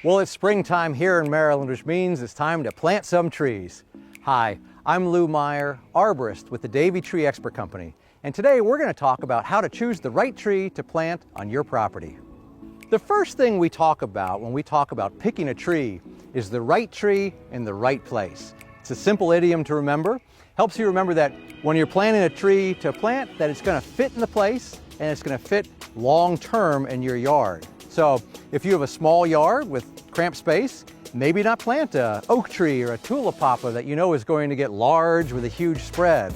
Well, it's springtime here in Maryland, which means it's time to plant some trees. Hi, I'm Meyer, arborist with the Davey Tree Expert Company, and today we're going to talk about how to choose the right tree to plant on your property. The first thing we talk about when we talk about picking a tree is the right tree in the right place. It's a simple idiom to remember. Helps you remember that when you're planting a tree to plant, that it's going to fit in the place and it's going to fit long-term in your yard. So if you have a small yard with cramped space, maybe not plant an oak tree or a tulipapa that you know is going to get large with a huge spread.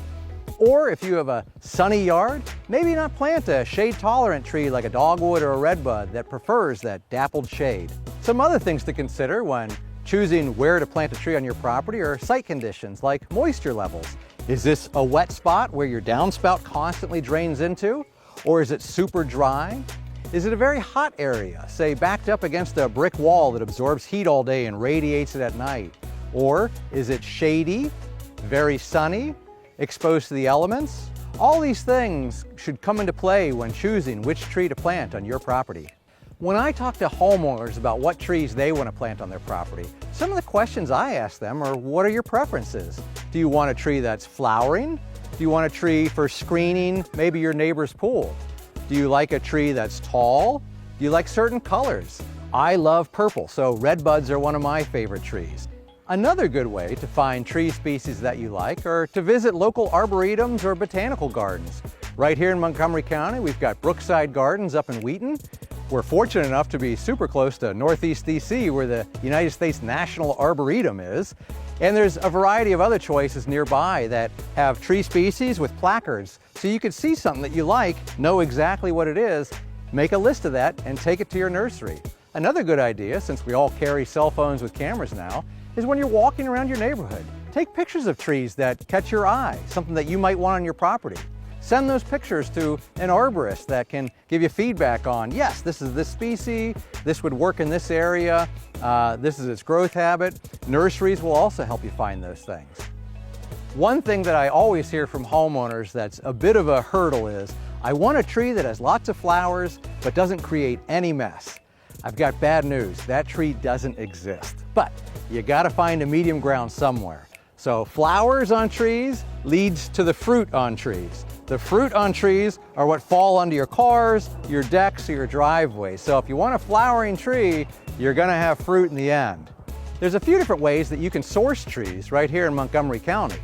Or if you have a sunny yard, maybe not plant a shade-tolerant tree like a dogwood or a redbud that prefers that dappled shade. Some other things to consider when choosing where to plant a tree on your property are site conditions like moisture levels. Is this a wet spot where your downspout constantly drains into? Or is it super dry? Is it a very hot area, say backed up against a brick wall that absorbs heat all day and radiates it at night? Or is it shady, very sunny, exposed to the elements? All these things should come into play when choosing which tree to plant on your property. When I talk to homeowners about what trees they want to plant on their property, some of the questions I ask them are, what are your preferences? Do you want a tree that's flowering? Do you want a tree for screening maybe your neighbor's pool? Do you like a tree that's tall? Do you like certain colors? I love purple, so redbuds are one of my favorite trees. Another good way to find tree species that you like are to visit local arboretums or botanical gardens. Right here in Montgomery County, we've got Brookside Gardens up in Wheaton. We're fortunate enough to be super close to Northeast DC, where the United States National Arboretum is. And there's a variety of other choices nearby that have tree species with placards. So you can see something that you like, know exactly what it is, make a list of that, and take it to your nursery. Another good idea, since we all carry cell phones with cameras now, is when you're walking around your neighborhood, take pictures of trees that catch your eye, something that you might want on your property. Send those pictures to an arborist that can give you feedback on, yes, this is this species, this would work in this area, this is its growth habit. Nurseries will also help you find those things. One thing that I always hear from homeowners that's a bit of a hurdle is, I want a tree that has lots of flowers but doesn't create any mess. I've got bad news, that tree doesn't exist. But you gotta find a medium ground somewhere. So flowers on trees leads to the fruit on trees. The fruit on trees are what fall onto your cars, your decks, or your driveway. So if you want a flowering tree, you're gonna have fruit in the end. There's a few different ways that you can source trees right here in Montgomery County.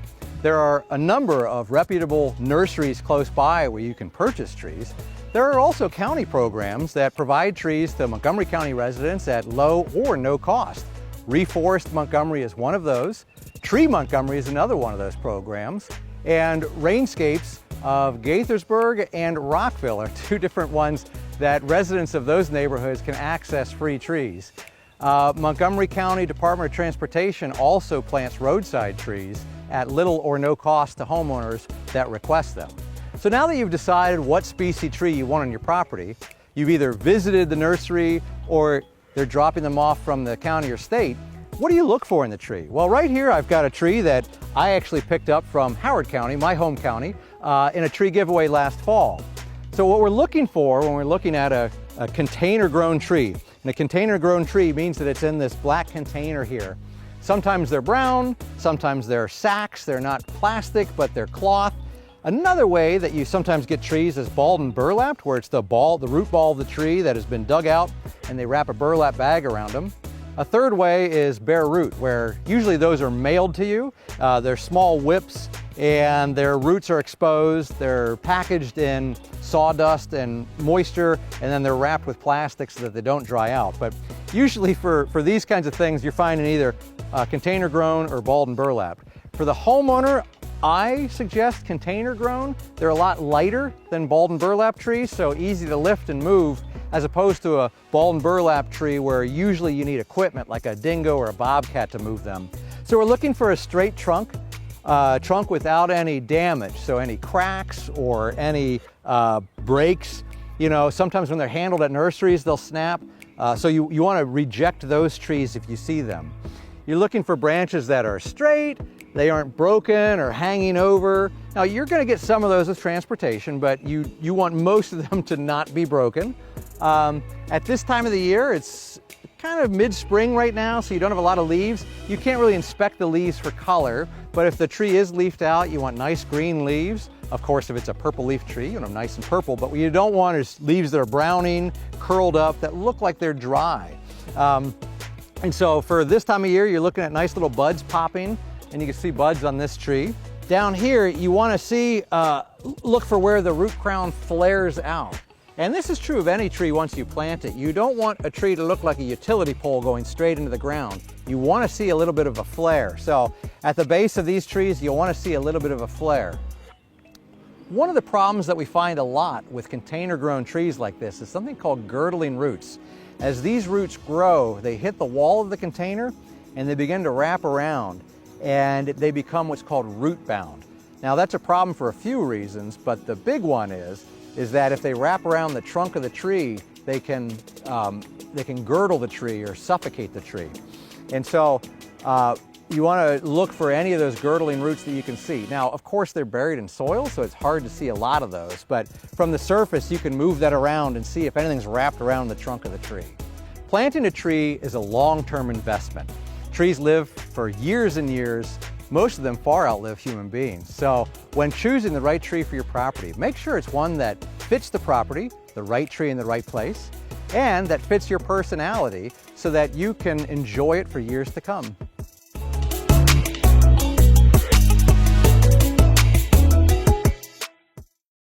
There are a number of reputable nurseries close by where you can purchase trees. There are also county programs that provide trees to Montgomery County residents at low or no cost. Reforest Montgomery is one of those. Tree Montgomery is another one of those programs. And Rainscapes of Gaithersburg and Rockville are two different ones that residents of those neighborhoods can access free trees. Montgomery County Department of Transportation also plants roadside trees at little or no cost to homeowners that request them. So now that you've decided what species tree you want on your property, you've either visited the nursery or they're dropping them off from the county or state, what do you look for in the tree? Well, right here I've got a tree that I actually picked up from Howard County, my home county, in a tree giveaway last fall. So what we're looking for when we're looking at a container-grown tree, and a container-grown tree means that it's in this black container here. Sometimes they're brown, sometimes they're sacks, they're not plastic, but they're cloth. Another way that you sometimes get trees is balled and burlapped, where it's the root ball of the tree that has been dug out and they wrap a burlap bag around them. A third way is bare root, where usually those are mailed to you. They're small whips and their roots are exposed. They're packaged in sawdust and moisture, and then they're wrapped with plastic so that they don't dry out. But usually for these kinds of things, you're finding either container grown or balled and burlapped. For the homeowner, I suggest container grown. They're a lot lighter than balled and burlap trees, so easy to lift and move, as opposed to a balled and burlap tree where usually you need equipment like a dingo or a bobcat to move them. So we're looking for a straight trunk without any damage, so any cracks or any breaks. You know, sometimes when they're handled at nurseries, they'll snap. So you want to reject those trees if you see them. You're looking for branches that are straight, they aren't broken or hanging over. Now you're going to get some of those with transportation, but you want most of them to not be broken. At this time of the year, it's kind of mid-spring right now, so you don't have a lot of leaves. You can't really inspect the leaves for color, but if the tree is leafed out, you want nice green leaves. Of course, if it's a purple leaf tree, you want them nice and purple, but what you don't want is leaves that are browning, curled up, that look like they're dry. And so for this time of year, you're looking at nice little buds popping, and you can see buds on this tree. Down here, you want to see, look for where the root crown flares out. And this is true of any tree once you plant it. You don't want a tree to look like a utility pole going straight into the ground. You want to see a little bit of a flare. So at the base of these trees, you'll want to see a little bit of a flare. One of the problems that we find a lot with container-grown trees like this is something called girdling roots. As these roots grow, they hit the wall of the container and they begin to wrap around, and they become what's called root bound. Now that's a problem for a few reasons, but the big one is that if they wrap around the trunk of the tree, they can girdle the tree or suffocate the tree. And so you want to look for any of those girdling roots that you can see. Now, of course, they're buried in soil, so it's hard to see a lot of those, but from the surface, you can move that around and see if anything's wrapped around the trunk of the tree. Planting a tree is a long-term investment. Trees live for years and years. Most of them far outlive human beings. So when choosing the right tree for your property, make sure it's one that fits the property, the right tree in the right place, and that fits your personality so that you can enjoy it for years to come.